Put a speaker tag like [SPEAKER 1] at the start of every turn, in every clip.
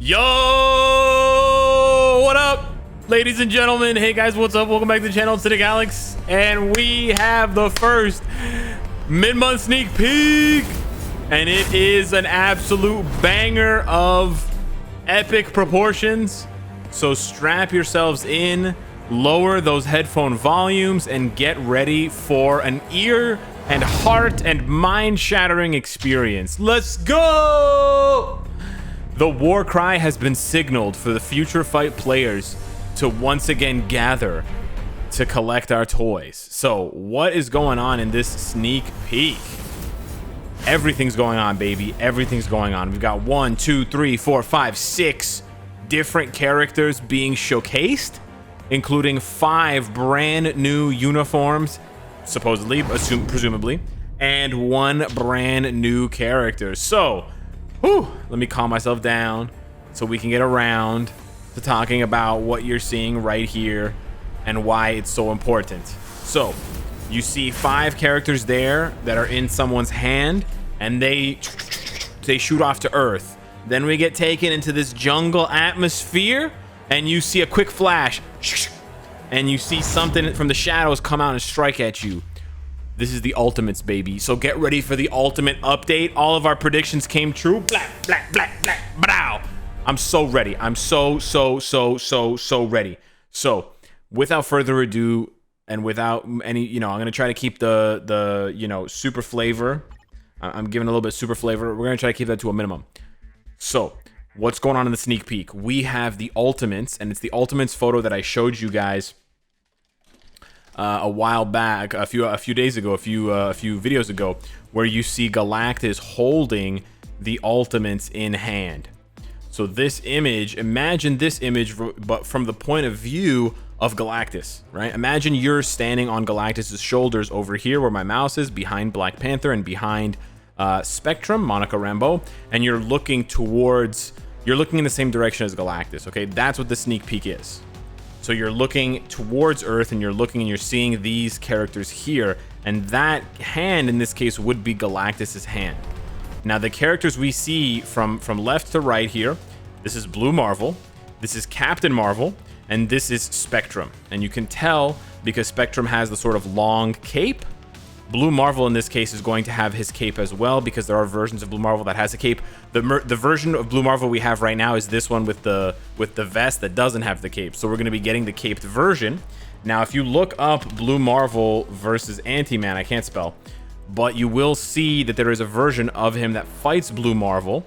[SPEAKER 1] Yo, what up, ladies and gentlemen? Hey guys, what's up? Welcome back to the channel, Cynicalex, and we have the first mid-month sneak peek, and it is an absolute banger of epic proportions. So strap yourselves in, lower those headphone volumes, and get ready for an ear and heart and mind-shattering experience. Let's go! The war cry has been signaled for the Future Fight players to once again gather to collect our toys. So what is going on in this sneak peek? Everything's going on, baby. Everything's going on. We've got 1, 2, 3, 4, 5, 6 different characters being showcased, including 5 brand new uniforms, supposedly, presumably, and 1 brand new character. So let me calm myself down so we can get around to talking about what you're seeing right here and why it's so important. So you see 5 characters there that are in someone's hand, and they shoot off to Earth. Then we get taken into this jungle atmosphere, and you see a quick flash, and you see something from the shadows come out and strike at you. This is the ultimates, baby. So get ready for the ultimate update. All of our predictions came true. Black, black, black, black, brow. I'm so ready. I'm so ready. So without further ado, and without any, I'm going to try to keep the super flavor. I'm giving a little bit of super flavor. We're going to try to keep that to a minimum. So what's going on in the sneak peek? We have the ultimates, and it's the ultimates photo that I showed you guys a while back, a few days ago, a few videos ago, where you see Galactus holding the ultimates in hand. So this image, imagine this image, but from the point of view of Galactus, right? Imagine you're standing on Galactus's shoulders over here where my mouse is, behind Black Panther and behind Spectrum, Monica Rambeau, and you're looking in the same direction as Galactus, okay? That's what the sneak peek is. So you're looking towards Earth, and you're seeing these characters here, and that hand in this case would be Galactus's hand. Now the characters we see from left to right here, this is Blue Marvel, this is Captain Marvel, and this is Spectrum. And you can tell because Spectrum has the sort of long cape. Blue Marvel in this case is going to have his cape as well, because there are versions of Blue Marvel that has a cape. The version of Blue Marvel we have right now is this one with the vest that doesn't have the cape. So we're going to be getting the caped version. Now, if you look up Blue Marvel versus Ant-Man, I can't spell, but you will see that there is a version of him that fights Blue Marvel,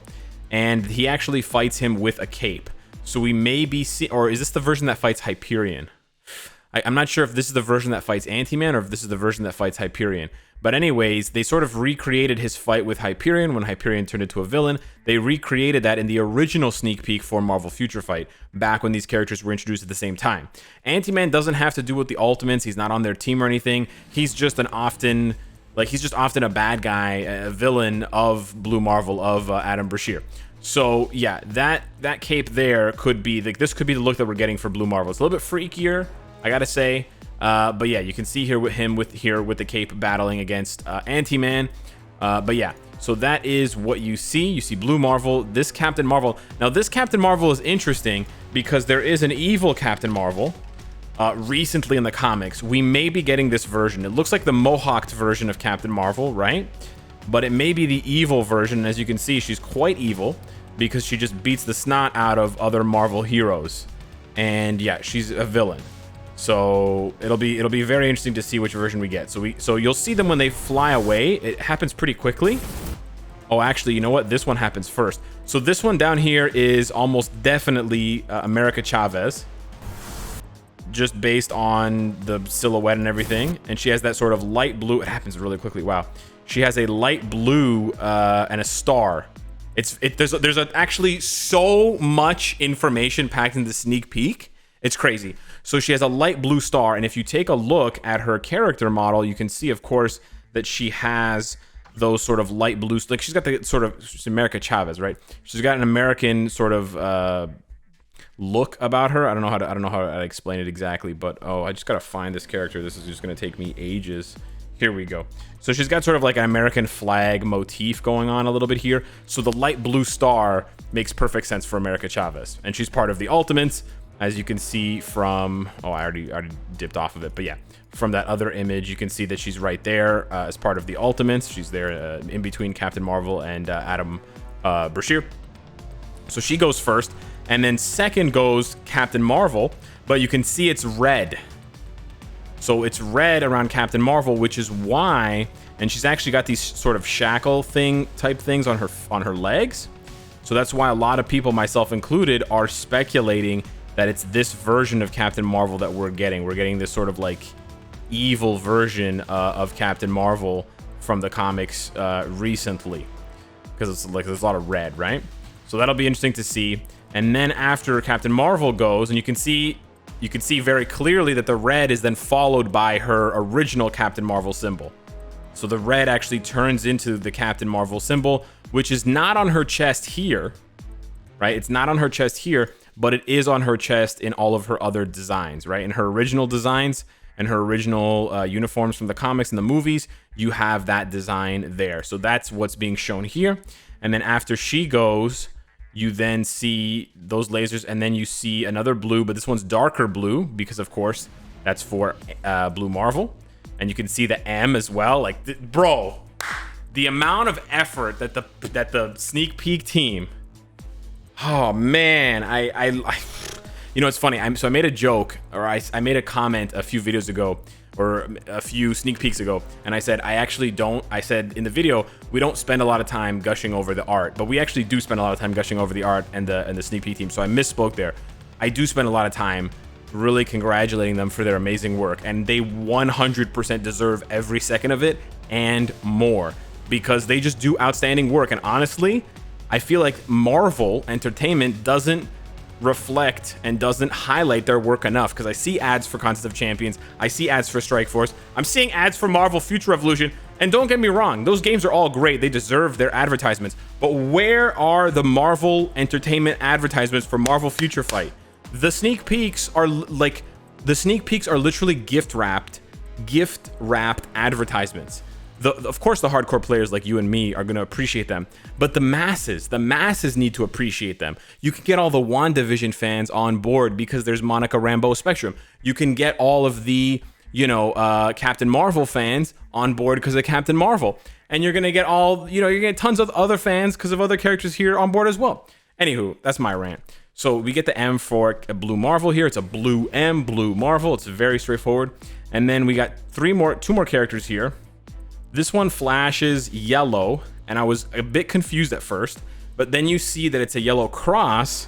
[SPEAKER 1] and he actually fights him with a cape. So we may be or is this the version that fights Hyperion? I'm not sure if this is the version that fights Ant-Man or if this is the version that fights Hyperion. But anyways, they sort of recreated his fight with Hyperion when Hyperion turned into a villain. They recreated that in the original sneak peek for Marvel Future Fight, back when these characters were introduced at the same time. Ant-Man doesn't have to do with the Ultimates. He's not on their team or anything. He's just often a bad guy, a villain of Blue Marvel, of Adam Brashear. So yeah, that cape there could be this could be the look that we're getting for Blue Marvel. It's a little bit freakier, I gotta say, but yeah, you can see here with him with the cape battling against Ant-Man. But yeah, so that is what you see. You see Blue Marvel, this Captain Marvel. Now this Captain Marvel is interesting because there is an evil Captain Marvel recently in the comics. We may be getting this version. It looks like the mohawked version of Captain Marvel, right? But it may be the evil version. And as you can see, she's quite evil because she just beats the snot out of other Marvel heroes. And yeah, she's a villain. So it'll be very interesting to see which version we get. So you'll see them when they fly away. It happens pretty quickly. Oh, actually, you know what? This one happens first. So this one down here is almost definitely America Chavez, just based on the silhouette and everything. And she has that sort of light blue. It happens really quickly. Wow. She has a light blue and a star. There's actually so much information packed in the sneak peek. It's crazy. So she has a light blue star, and if you take a look at her character model, you can see, of course, that she has those sort of light blue, like she's got the sort of, she's America Chavez, right? She's got an American sort of look about her. I don't know how to explain it exactly, but oh, I just gotta find this character. This is just gonna take me ages Here we go. So she's got sort of like an American flag motif going on a little bit here. So the light blue star makes perfect sense for America Chavez. And she's part of the Ultimates, as you can see from... Oh, I already dipped off of it. But yeah, from that other image, you can see that she's right there as part of the Ultimates. She's there in between Captain Marvel and Adam Brashear. So she goes first. And then second goes Captain Marvel. But you can see it's red. So it's red around Captain Marvel, which is why, and she's actually got these sort of shackle type things on her legs. So that's why a lot of people, myself included, are speculating that it's this version of Captain Marvel that we're getting. We're getting this sort of like evil version of Captain Marvel from the comics recently, because it's like there's a lot of red, right? So that'll be interesting to see. And then after Captain Marvel goes, and you can see very clearly that the red is then followed by her original Captain Marvel symbol. So the red actually turns into the Captain Marvel symbol, which is not on her chest here, right? It's not on her chest here, but it is on her chest in all of her other designs, right? In her original designs and her original uniforms from the comics and the movies, you have that design there. So that's what's being shown here. And then after she goes, you then see those lasers, and then you see another blue, but this one's darker blue because, of course, that's for Blue Marvel. And you can see the M as well. Like, bro, the amount of effort that the sneak peek team. Oh man, I you know, it's funny. So I made a joke, or I made a comment a few videos ago, or a few sneak peeks ago, and I said I said in the video, we don't spend a lot of time gushing over the art, but we actually do spend a lot of time gushing over the art and the sneak peek team. So I misspoke there. I do spend a lot of time really congratulating them for their amazing work, and they 100% deserve every second of it and more, because they just do outstanding work. And honestly, I feel like Marvel Entertainment doesn't reflect and doesn't highlight their work enough, because I see ads for Contest of Champions, I see ads for Strike Force, I'm seeing ads for Marvel Future Revolution, and don't get me wrong, those games are all great, they deserve their advertisements, but where are the Marvel Entertainment advertisements for Marvel Future Fight? The sneak peeks are literally gift wrapped advertisements. Of course, the hardcore players like you and me are going to appreciate them, but the masses need to appreciate them. You can get all the WandaVision fans on board because there's Monica Rambeau Spectrum. You can get all of the, Captain Marvel fans on board because of Captain Marvel. And you're going to get you're going to get tons of other fans because of other characters here on board as well. Anywho, that's my rant. So we get the M for a Blue Marvel here. It's a blue M, Blue Marvel. It's very straightforward. And then we got two more characters here. This one flashes yellow, and I was a bit confused at first, but then you see that it's a yellow cross,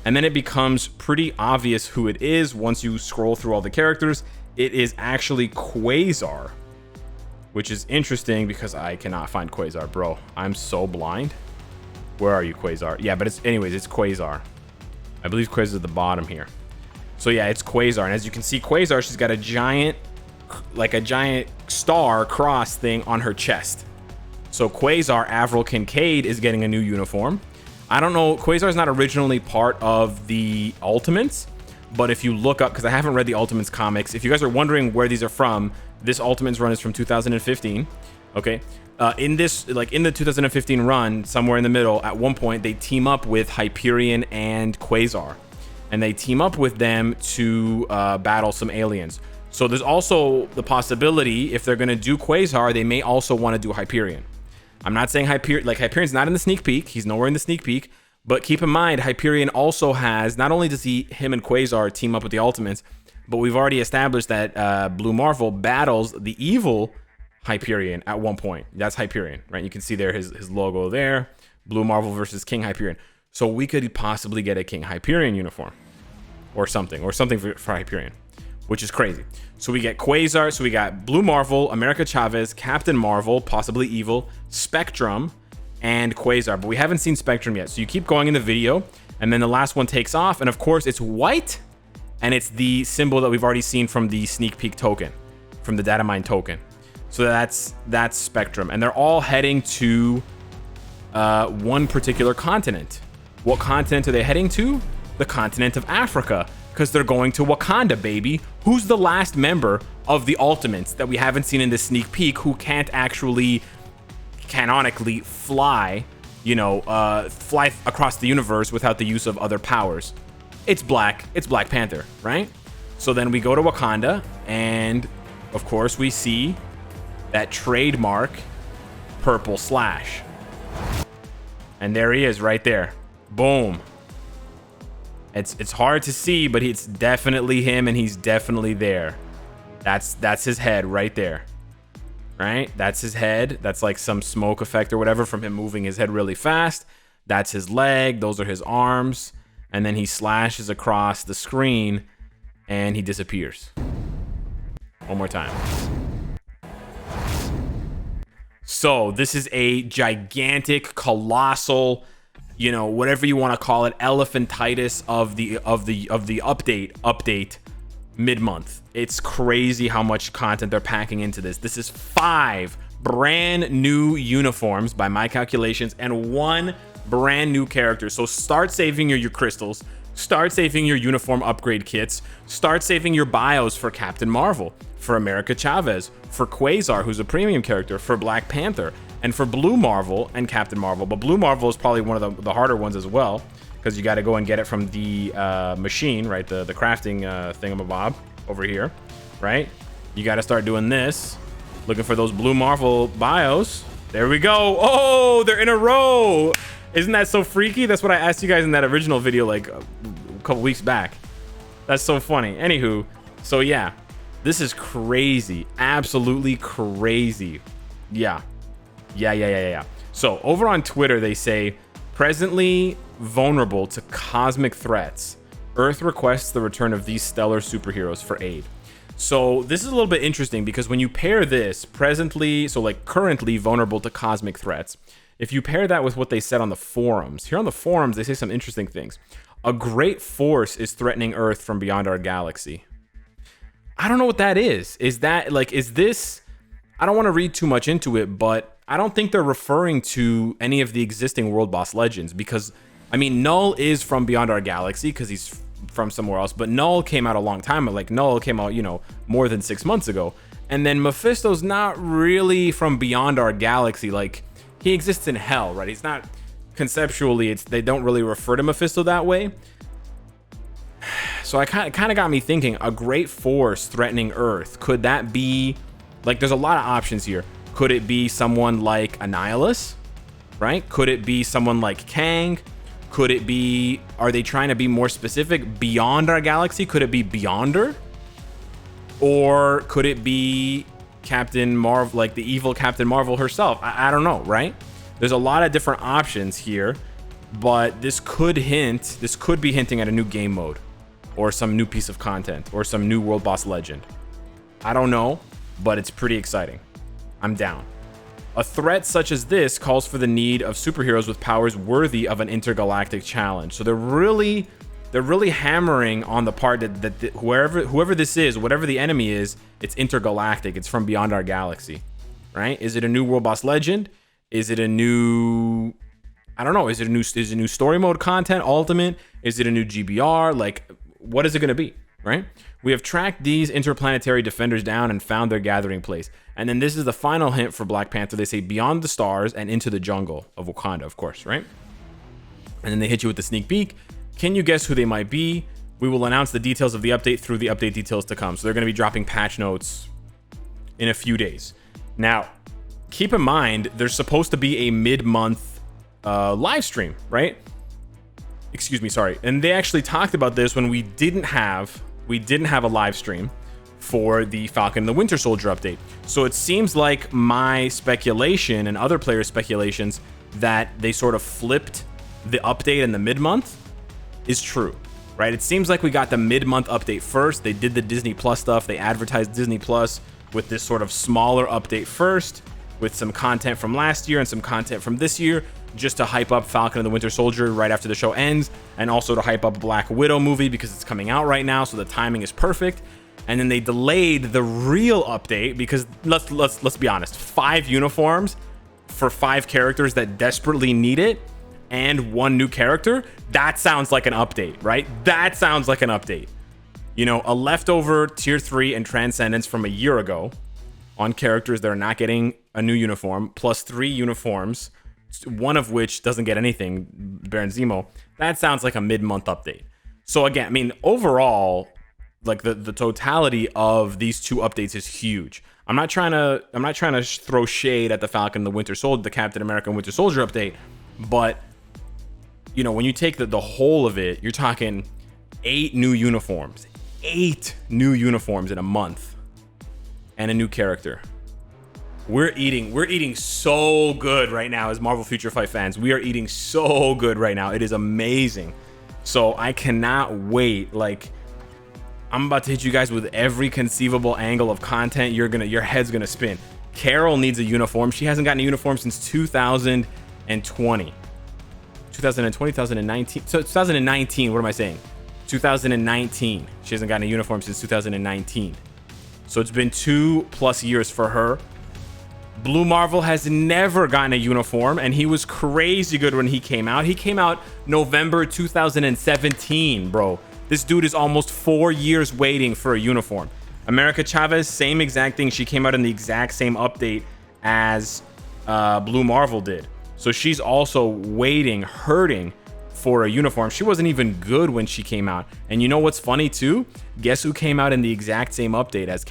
[SPEAKER 1] and then it becomes pretty obvious who it is once you scroll through all the characters. It is actually Quasar, which is interesting because I cannot find Quasar, bro. I'm so blind. Where are you, Quasar? Yeah, but it's Quasar. I believe Quasar is at the bottom here. So yeah, it's Quasar, and as you can see, Quasar, she's got a giant star cross thing on her chest. So Quasar, Avril Kincaid, is getting a new uniform. I don't know, Quasar is not originally part of the Ultimates, but if you look up, because I haven't read the Ultimates comics, if you guys are wondering where these are from, this Ultimates run is from 2015. Okay, in the 2015 run, somewhere in the middle, at one point they team up with Hyperion and Quasar, and they team up with them to battle some aliens. So there's also the possibility, if they're going to do Quasar, they may also want to do Hyperion. I'm not saying Hyperion's not in the sneak peek. He's nowhere in the sneak peek. But keep in mind, Hyperion also has, not only does him and Quasar team up with the Ultimates, but we've already established that Blue Marvel battles the evil Hyperion at one point. That's Hyperion, right? You can see there his logo there. Blue Marvel versus King Hyperion. So we could possibly get a King Hyperion uniform or something for Hyperion, which is crazy. So we get Quasar, so we got Blue Marvel, America Chavez, Captain Marvel, possibly Evil, Spectrum, and Quasar, but we haven't seen Spectrum yet. So you keep going in the video, and then the last one takes off, and of course it's white, and it's the symbol that we've already seen from the sneak peek token, from the data mine token. So that's Spectrum, and they're all heading to one particular continent. What continent are they heading to? The continent of Africa. because they're going to Wakanda, baby. Who's the last member of the Ultimates that we haven't seen in this sneak peek who can't actually canonically fly, fly across the universe without the use of other powers? It's Black Panther, right? So then we go to Wakanda, and of course we see that trademark purple slash. And there he is right there. Boom. It's hard to see, but it's definitely him, and he's definitely there. That's his head right there. Right? That's his head. That's like some smoke effect or whatever from him moving his head really fast. That's his leg. Those are his arms. And then he slashes across the screen and he disappears. One more time. So this is a gigantic, colossal, whatever you want to call it, elephantitis of the update mid-month. It's crazy how much content they're packing into this. This is 5 brand new uniforms by my calculations and 1 brand new character. So start saving your crystals, start saving your uniform upgrade kits, start saving your bios for Captain Marvel, for America Chavez, for Quasar, who's a premium character, for Black Panther, and for Blue Marvel and Captain Marvel. But Blue Marvel is probably one of the harder ones as well, because you got to go and get it from the machine, right? The crafting thingamabob over here, right? You got to start doing this, looking for those Blue Marvel bios. There we go. Oh, they're in a row. Isn't that so freaky? That's what I asked you guys in that original video like a couple weeks back. That's so funny. Anywho, so yeah, this is crazy. Absolutely crazy. Yeah. So over on Twitter, they say, presently vulnerable to cosmic threats, Earth requests the return of these stellar superheroes for aid. So this is a little bit interesting because when you pair this presently, so like currently vulnerable to cosmic threats, if you pair that with what they said on the forums, here on the forums, they say some interesting things. A great force is threatening Earth from beyond our galaxy. I don't know what that is. Is that like, is this, I don't want to read too much into it, but I don't think they're referring to any of the existing World Boss Legends because, I mean, Null is from beyond our galaxy because he's from somewhere else, but Null came out a long time ago. Like Null came out, more than 6 months ago. And then Mephisto's not really from beyond our galaxy. Like, he exists in hell, right? He's not conceptually, they don't really refer to Mephisto that way. So I kind of got me thinking, a great force threatening Earth. Could that be, like, there's a lot of options here. Could it be someone like Annihilus, right? Could it be someone like Kang? Could it be, are they trying to be more specific, beyond our galaxy? Could it be Beyonder? Or could it be Captain Marvel, like the evil Captain Marvel herself? I don't know, right? There's a lot of different options here, but this could be hinting at a new game mode or some new piece of content or some new World Boss Legend. I don't know, but it's pretty exciting. I'm down. A threat such as this calls for the need of superheroes with powers worthy of an intergalactic challenge. So they're really hammering on the part that whoever this is, whatever the enemy is, it's intergalactic. It's from beyond our galaxy, right? Is it a new World Boss Legend? Is it a new, I don't know. Is it a new story mode content, Ultimate? Is it a new GBR? Like, what is it going to be, right? We have tracked these interplanetary defenders down and found their gathering place. And then this is the final hint for Black Panther. They say beyond the stars and into the jungle of Wakanda, of course, right? And then they hit you with the sneak peek. Can you guess who they might be? We will announce the details of the update through the update details to come. So they're going to be dropping patch notes in a few days. Now, keep in mind, there's supposed to be a mid-month live stream, right? Excuse me, sorry. And they actually talked about this when we didn't have a live stream for the Falcon and the Winter Soldier update. So it seems like my speculation and other players' speculations that they sort of flipped the update in the mid-month is true, right? It seems like we got the mid-month update first. They did the Disney Plus stuff. They advertised Disney Plus with this sort of smaller update first, with some content from last year and some content from this year, just to hype up Falcon and the Winter Soldier right after the show ends, and also to hype up Black Widow movie because it's coming out right now, so the timing is perfect. And then they delayed the real update because let's be honest, 5 uniforms for 5 characters that desperately need it and 1 new character, that sounds like an update, right? That sounds like an update. You know, a leftover tier 3 and Transcendence from a year ago on characters that are not getting a new uniform, plus 3 uniforms, one of which doesn't get anything, Baron Zemo. That sounds like a mid-month update. So again, I mean, overall, like the totality of these 2 updates is huge. I'm not trying to throw shade at the Falcon and the Winter Soldier, the Captain America and Winter Soldier update, but you know, when you take the whole of it, you're talking 8 new uniforms. 8 new uniforms in a month and a new character. We're eating so good right now as Marvel Future Fight fans. We are eating so good right now. It is amazing. So I cannot wait. Like, I'm about to hit you guys with every conceivable angle of content. Your head's gonna spin. Carol needs a uniform. She hasn't gotten a uniform since 2020. 2019. So 2019, what am I saying? 2019. She hasn't gotten a uniform since 2019. So it's been 2+ years for her. Blue Marvel has never gotten a uniform, and he was crazy good when he came out. He came out November 2017, bro. This dude is almost 4 years waiting for a uniform. America Chavez, same exact thing. She came out in the exact same update as Blue Marvel did. So she's also waiting, hurting for a uniform. She wasn't even good when she came out. And you know what's funny too? Guess who came out in the exact same update as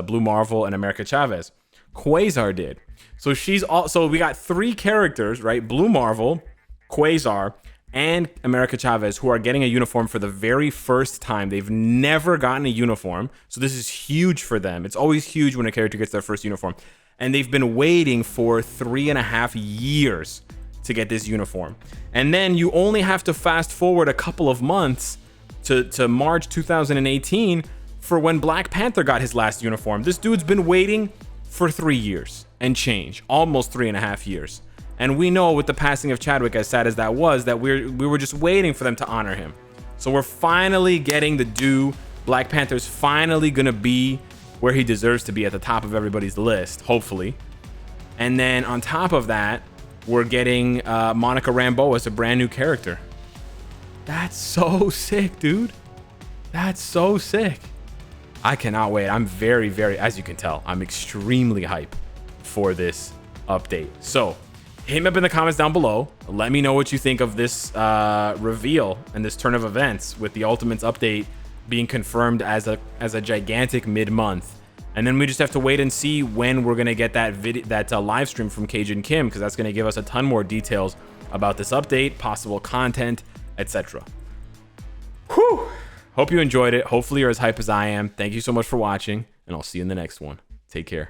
[SPEAKER 1] Blue Marvel and America Chavez? Quasar did. So so we got 3 characters, right? Blue Marvel, Quasar, and America Chavez, who are getting a uniform for the very first time. They've never gotten a uniform, so this is huge for them. It's always huge when a character gets their first uniform. And they've been waiting for 3.5 years to get this uniform. And then you only have to fast forward a couple of months to March 2018 for when Black Panther got his last uniform. This dude's been waiting for 3 years and change, almost 3.5 years. And we know with the passing of Chadwick, as sad as that was, that we were just waiting for them to honor him. So we're finally getting the due. Black Panther's finally gonna be where he deserves to be, at the top of everybody's list, hopefully. And then on top of that, we're getting Monica Rambeau as a brand new character. That's so sick, dude. That's so sick. I cannot wait. I'm very, very, as you can tell, I'm extremely hyped for this update. So hit me up in the comments down below. Let me know what you think of this reveal and this turn of events with the Ultimates update being confirmed as a gigantic mid-month. And then we just have to wait and see when we're gonna get that live stream from Cajun Kim, because that's gonna give us a ton more details about this update, possible content, etc. Whew! Hope you enjoyed it. Hopefully you're as hype as I am. Thank you so much for watching, and I'll see you in the next one. Take care.